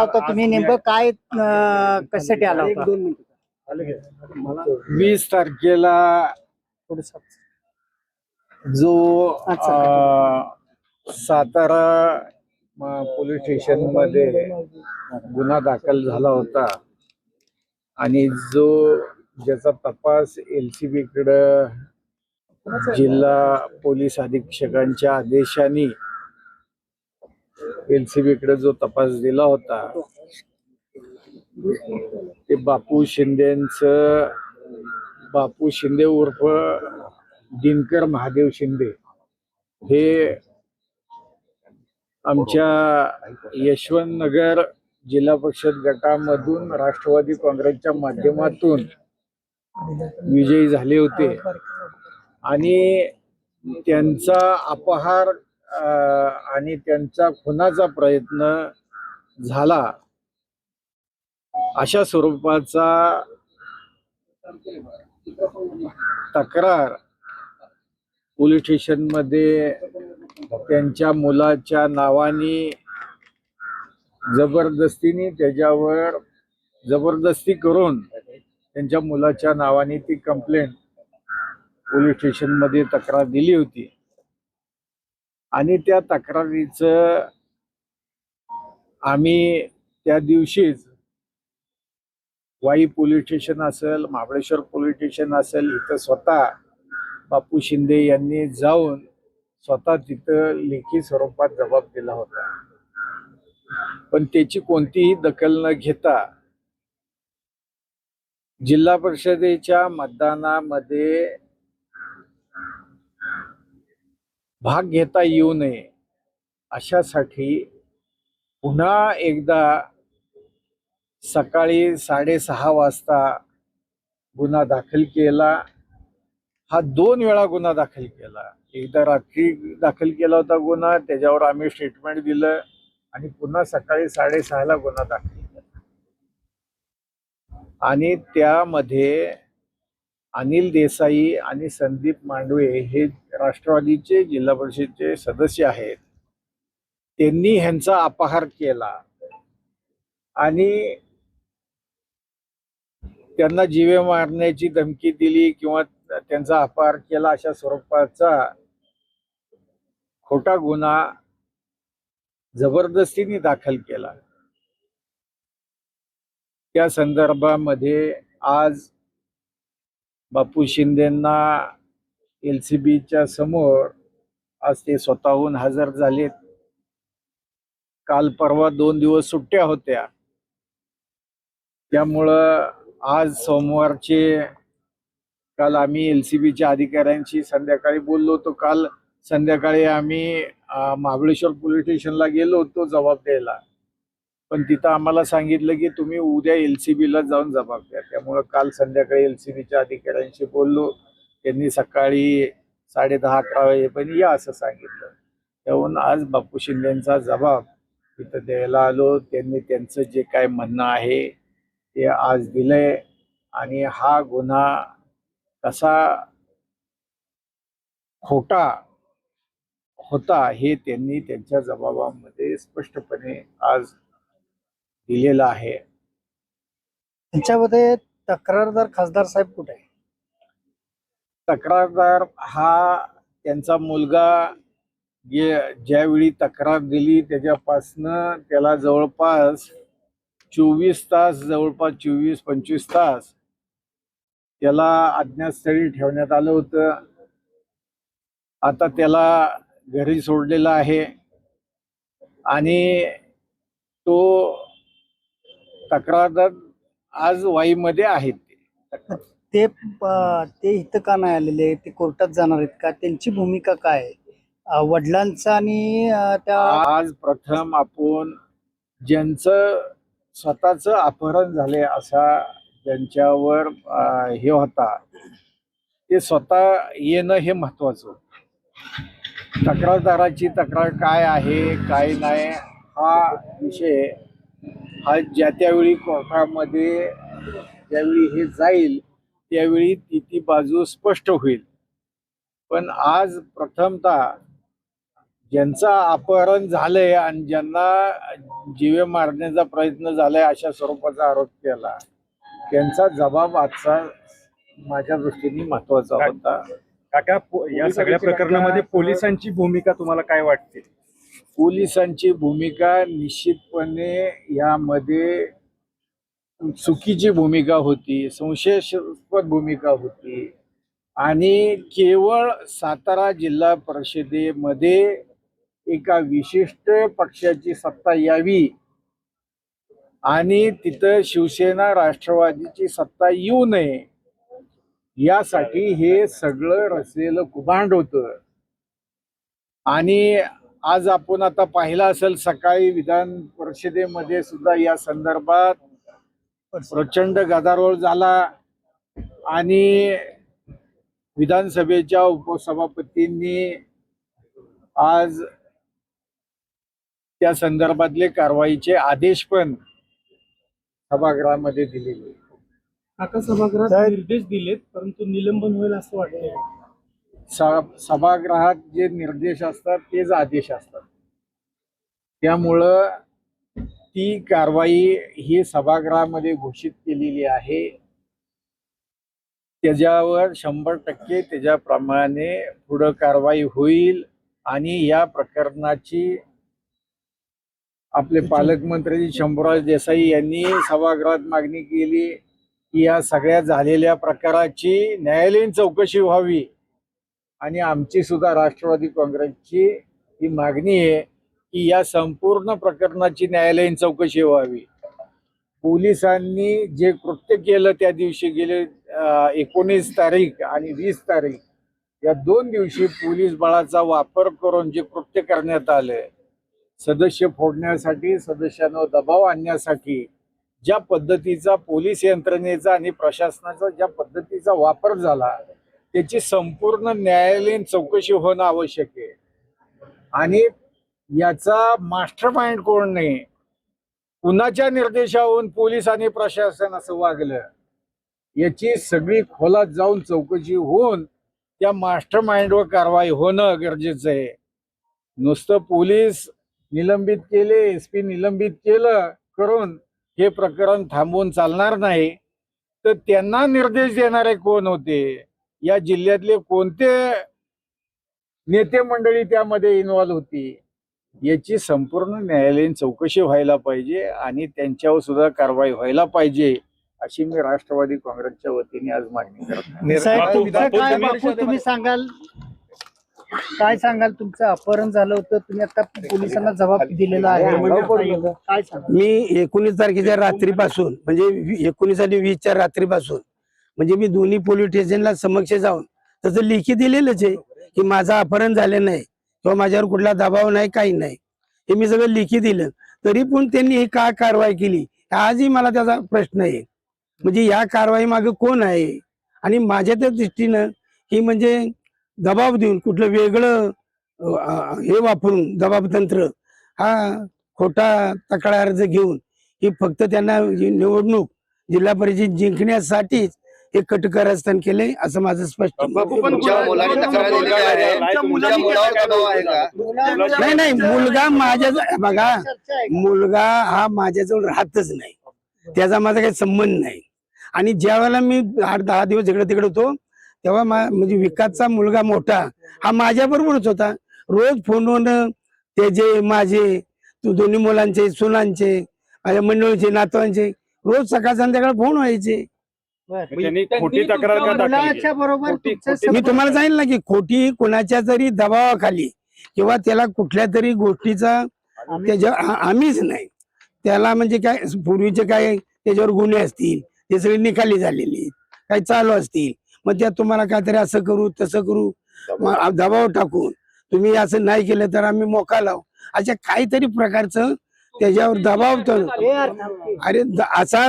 आता तुम्ही नेमकं काय कशासाठी आला होता? 20 तारखेला जो सातारा पोलीस स्टेशन मध्ये गुन्हा दाखल झाला होता आणि ज्याचा तपास LCB कडे जिल्हा पोलीस अधीक्षकांच्या आदेशाने LCB कडे जो तपास दिला होता ते बापू शिंदे उर्फ दिनकर महादेव शिंदे हे आमच्या यशवंतनगर जिल्हा परिषद गटामधून राष्ट्रवादी काँग्रेसच्या माध्यमातून विजयी झाले होते आणि त्यांचा अपहार आणि त्यांचा खुनाचा प्रयत्न झाला अशा स्वरूपाचा तक्रार पोलीस स्टेशन मध्ये त्यांच्या मुलाच्या नावाने जबरदस्ती करून त्यांच्या मुलाच्या नावाने ती कंप्लेंट पोलीस स्टेशन मध्ये तक्रार दिली होती आणि त्या तक्रारीचं आम्ही त्या दिवशीच वाई पोलीस स्टेशन असेल, महाबळेश्वर पोलीस स्टेशन असेल, इथं स्वतः बापू शिंदे यांनी जाऊन स्वतः तिथं लेखी स्वरूपात जबाब दिला होता, पण त्याची कोणतीही दखल न घेता जिल्हा परिषदेच्या मतदानामध्ये भाग घेता येऊ नये अशासाठी पुन्हा एकदा सकाळी 6:30 वाजता गुन्हा दाखल केला. हा 2 वेळा गुन्हा दाखल केला. एकदा रात्री दाखल केला होता गुन्हा, त्याच्यावर आम्ही स्टेटमेंट दिलं आणि पुन्हा सकाळी 6:30 ला गुन्हा दाखल केला आणि त्यामध्ये अनिल देसाई आणि संदीप मांडवे हे राष्ट्रवादीचे जिल्हा परिषदेचे सदस्य आहेत. त्यांनी ह्यांचा अपहार केला आणि त्यांना जीवे मारण्याची धमकी दिली किंवा त्यांचा अपहार केला अशा स्वरूपाचा खोटा गुन्हा जबरदस्तीने दाखल केला. त्या संदर्भामध्ये आज बापू शिंदेंना LCBच्या समोर आज ते स्वतःहून हजर झालेत. काल परवा 2 दिवस सुट्ट्या होत्या, त्यामुळं आज सोमवारचे काल आम्ही LCBच्या अधिकाऱ्यांशी संध्याकाळी बोललो होतो. काल संध्याकाळी आम्ही महाबळेश्वर पोलीस स्टेशनला गेलो होतो जबाब द्यायला, पण तिथं आम्हाला सांगितलं की तुम्ही उद्या LCBला जाऊन जबाब द्या. त्यामुळं काल संध्याकाळी LCBच्या अधिकाऱ्यांशी बोललो. त्यांनी सकाळी 10:30-11 वाजेपर्यंत या असं सांगितलं. त्याहून आज बापू शिंदेंचा जबाब तिथं द्यायला आलो. त्यांनी त्यांचं जे काय म्हणणं आहे ते आज दिलंय आणि हा गुन्हा कसा खोटा होता हे त्यांनी त्यांच्या जबाबामध्ये स्पष्टपणे आज दिलेलं आहे. त्यांच्यामध्ये तक्रारदार खासदार साहेब कुठे आहे? तक्रारदार हा त्यांचा मुलगा ज्यावेळी तक्रार दिली त्याच्यापासनं त्याला जवळपास 24-25 तास त्याला अज्ञातस्थळी ठेवण्यात आलं होतं. आता त्याला घरी सोडलेला आहे आणि तो तक्रारदार आज वाईमध्ये आहेत. ते इथं का नाही आलेले? ते कोर्टात जाणार आहेत का? त्यांची भूमिका काय आहे? वडिलांचा आणि त्या आज प्रथम आपण ज्यांचं स्वतःचं अपहरण झाले असा ज्यांच्यावर हे होता ते स्वतः येणं हे महत्वाचं. तक्रारदाराची तक्रार काय आहे काय नाही हा विषय हा त्यावेळी कोर्टामध्ये ज्यावेळी हे जाईल त्यावेळी ती बाजू स्पष्ट होईल. पण आज प्रथमतः ज्यांचं अपहरण झालंय आणि ज्यांना जीवे मारण्याचा प्रयत्न झालाय अशा स्वरूपाचा आरोप केला, त्यांचा जबाब आजचा माझ्या दृष्टीने महत्वाचा होता. काका या सगळ्या प्रकरणामध्ये पोलिसांची भूमिका तुम्हाला काय वाटते? पोलिसांची भूमिका निश्चितपणे यामध्ये चुकीची भूमिका होती, संशयास्पद भूमिका होती आणि केवळ सातारा जिल्हा परिषदेमध्ये एका विशिष्ट पक्षाची सत्ता यावी आणि तिथं शिवसेना राष्ट्रवादीची सत्ता येऊ नये यासाठी हे सगळं रचलेलं कुभांड होतं. आणि आज आपण आता पाहिलं असेल, सकाळी विधान परिषदेमध्ये सुद्धा या संदर्भात प्रचंड गदारोळ झाला आणि विधानसभेच्या उपसभापतींनी आज त्या संदर्भातले कारवाईचे आदेश पण सभागृहामध्ये दिलेले. आता सभागृहात निर्देश दिलेत, परंतु निलंबन होईल असं वाटतंय. सभागृहात जे निर्देश असतात तेच आदेश असतात. त्यामुळं ती कारवाई ही सभागृहामध्ये घोषित केलेली आहे. त्याच्यावर 100% त्याच्याप्रमाणे पुढं कारवाई होईल आणि या प्रकरणाची आपले पालकमंत्री शंभूराज देसाई यांनी सभागृहात मागणी केली की या सगळ्या झालेल्या प्रकाराची न्यायालयीन चौकशी व्हावी. आणि आमची सुद्धा राष्ट्रवादी काँग्रेसची ही मागणी आहे की या संपूर्ण प्रकरणाची न्यायालयीन चौकशी व्हावी. पोलिसांनी जे कृत्य केलं त्या दिवशी गेले 19 तारीख आणि 20 तारीख या 2 दिवशी पोलीस बळाचा वापर करून जे कृत्य करण्यात आले, सदस्य फोडण्यासाठी, सदस्यांवर दबाव आणण्यासाठी ज्या पद्धतीचा पोलीस यंत्रणेचा आणि प्रशासनाचा ज्या पद्धतीचा वापर झाला त्याची संपूर्ण न्यायालयीन चौकशी होणं आवश्यक आहे. आणि याचा मास्टर माइंड कोण नाही, कुणाच्या निर्देशावरून पोलीस आणि प्रशासन असं वागलं याची सगळी खोलात जाऊन चौकशी होऊन त्या मास्टर माइंडवर कारवाई होणं गरजेचं आहे. नुसतं पोलीस निलंबित केले, SP निलंबित केलं करून हे प्रकरण थांबवून चालणार नाही. तर त्यांना निर्देश देणारे कोण होते, या जिल्ह्यातले कोणते नेते मंडळी त्यामध्ये इन्व्हॉल्व होती, याची संपूर्ण न्यायालयीन चौकशी व्हायला पाहिजे आणि त्यांच्यावर सुद्धा कारवाई व्हायला पाहिजे अशी मी राष्ट्रवादी काँग्रेसच्या वतीने आज मागणी करतो. साहेब, तुमचं काय बापू तुम्ही सांगाल, काय सांगाल? तुमचं अपहरण झालं होतं, तुम्ही आता पोलिसांना जबाब दिलेला आहे, काय सांगाल? मी 19 तारखेच्या रात्रीपासून म्हणजे 19 आणि 20च्या रात्रीपासून म्हणजे मी दोन्ही पोलीस स्टेशनला समक्ष जाऊन त्याचं लेखी दिलेलंच आहे की माझं अपहरण झालं नाही किंवा माझ्यावर कुठला दबाव नाही, काही नाही, हे मी सगळं लेखी दिलं. तरी पण त्यांनी ही का कारवाई केली आजही मला त्याचा प्रश्न आहे. म्हणजे या कारवाई मागे कोण आहे? आणि माझ्या त्या दृष्टीनं ही म्हणजे दबाव देऊन कुठलं वेगळं हे वापरून दबाव तंत्र हा खोटा तक्रार अर्ज घेऊन ही फक्त त्यांना निवडणूक जिल्हा परिषद जिंकण्यासाठीच हे कटकारस्थान केले असं माझं स्पष्ट नाही. मुलगा माझ्या बघा, मुलगा हा माझ्याजवळ राहतच नाही, त्याचा माझा काही संबंध नाही. आणि ज्या वेळेला मी 8-10 दिवस इकडे तिकडे होतो तेव्हा म्हणजे विकासचा मुलगा मोठा हा माझ्या बरोबरच होता. रोज फोनवर त्याचे माझे दोन्ही मुलांचे, सुनांचे, माझ्या मंडळीचे, नातवांचे रोज सकाळ संध्याकाळ फोन व्हायचे. खोटी तक्रार का दाखल बरोबर मी तुम्हाला सांगितलं ना की खोटी कोणाच्या तरी दबावाखाली किंवा त्याला कुठल्या तरी गोष्टीचा त्याच्या आम्हीच नाही त्याला म्हणजे काय पूर्वीचे काय त्याच्यावर गुन्हे असतील ते सगळे निकाली झालेली काही चालू असतील, मग त्यात तुम्हाला काहीतरी असं करू तसं करू दबाव टाकून तुम्ही असं नाही केलं तर आम्ही मोका लावू अशा काहीतरी प्रकारचं त्याच्यावर दबाव अरे असा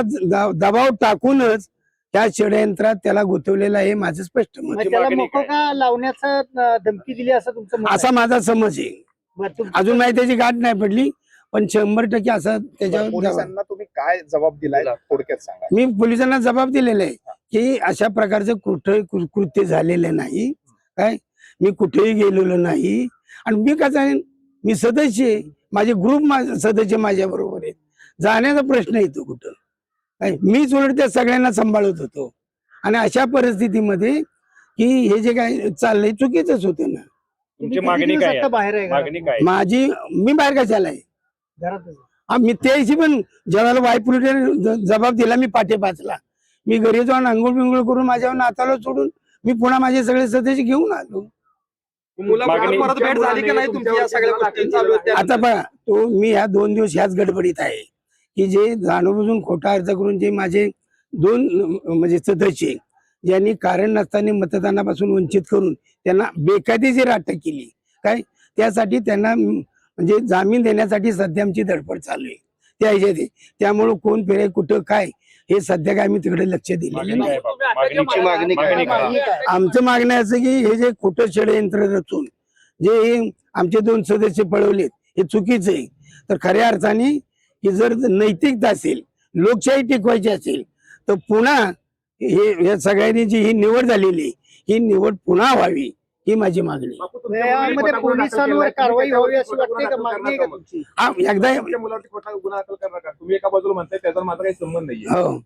दबाव टाकूनच त्या षडयंत्रात त्याला गुंतवलेला आहे माझं स्पष्ट मत. त्याला मोका लावण्याचा धमकी दिली असं तुमचं मत असा माझा समज आहे. अजून नाही त्याची गाठ नाही पडली पण 100% असं त्याच्यावर पोलिसांना तुम्ही काय जबाब दिलाय थोडक्यात सांगा. मी पोलिसांना जबाब दिलेला आहे की अशा प्रकारचं कुठे कृत्य झालेलं नाही, काय मी कुठेही गेलेलो नाही. आणि मी कसं आहे मी सदस्य आहे, माझे ग्रुप सदस्य माझ्या बरोबर आहेत, जाण्याचा प्रश्न येतो कुठं काय? मीच उलट त्या सगळ्यांना सांभाळत होतो. आणि अशा परिस्थितीमध्ये की हे जे काय चाललंय चुकीचंच होतं ना. तुमची किती मागणी दिवस काय आता आहे? बाहेर आहे घरात? मागणी काय आहे? मी बाहेर कशाला आहे? घरातच. मी त्याशी पण जेव्हा वायपुरीने जबाब दिला, मी पाठे पाचला, मी घरी जाऊन आंघोळ बिंघोळ करून माझ्या नाताला सोडून मी पुन्हा माझे सगळे सदस्य घेऊन आलो. मागणी भेट झाली की नाही तुमची या सगळ्या गोष्टी चालू आहेत आता बघा, मी ह्या 2 दिवस ह्याच गडबडीत आहे की जे जाणून खोटा अर्ज करून जे माझे 2 म्हणजे सदस्य ज्यांनी कारण नसताना मतदानापासून वंचित करून त्यांना बेकायदेशीर अटक केली काय, त्यासाठी त्यांना म्हणजे जामीन देण्यासाठी सध्या आमची धडपड चालू आहे त्या ह्याच्यात. त्यामुळं कोण फिरे कुठं काय हे सध्या काय आम्ही तिकडे लक्ष दिलेलं मागणी नाही. काय आहे बाबा? मागणीची मागणी काय आहे? मागणी काय? आमचं मागणं असं की हे जे खोटं षडयंत्र रचून जे हे आमचे 2 सदस्य पळवलेत हे चुकीचं आहे. तर खऱ्या अर्थाने की जर नैतिकता असेल, लोकशाही टिकवायची असेल तर पुन्हा हे सगळ्यांनी जी ही निवड झालेली आहे, ही निवड पुन्हा व्हावी ही माझी मागणी आहे. यामध्ये पोलिसांवर कारवाई व्हावी अशी वाटते का? मागणी आहे का तुमची? एकदा मुलावरती खोटा गुन्हा दाखल करणार का? तुम्ही एका बाजूला म्हणताय त्याचा माझा काही संबंध नाहीये. हो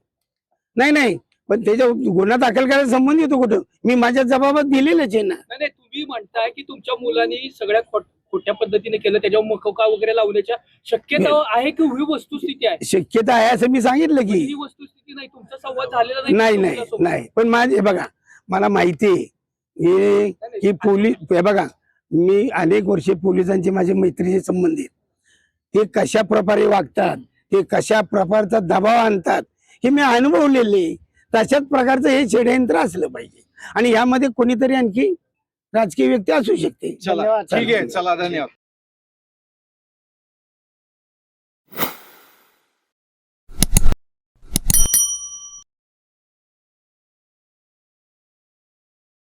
नाही पण त्याच्या गुन्हा दाखल करायला संबंध येतो कुठं? मी माझ्या जबाबात दिलेलंच आहे ना. नाही तुम्ही म्हणताय की तुमच्या मुलांनी सगळ्या खोट्या पद्धतीने केलं, त्याच्यावर मकोका वगैरे लावण्याच्या शक्यता आहे की ही वस्तुस्थिती आहे? शक्यता आहे असं मी सांगितलं पण की ही वस्तुस्थिती नाही, तुमचा संवाद झालेला नाही तुमच्या नाही मुलासोबत. नाही पण माझे बघा, मला माहिती आहे की पोलीस हे बघा, मी अनेक वर्षे पोलिसांचे माझे मैत्रीचे संबंध आहेत. ते कशा प्रकारे वागतात, ते कशा प्रकारचा दबाव आणतात हे मी अनुभवलेले. तशाच प्रकारचं हे षडयंत्र असलं पाहिजे आणि यामध्ये कोणीतरी आणखी राजकीय व्यक्ती असू शकते. चला धन्यवाद. ठीक आहे, चला धन्यवाद.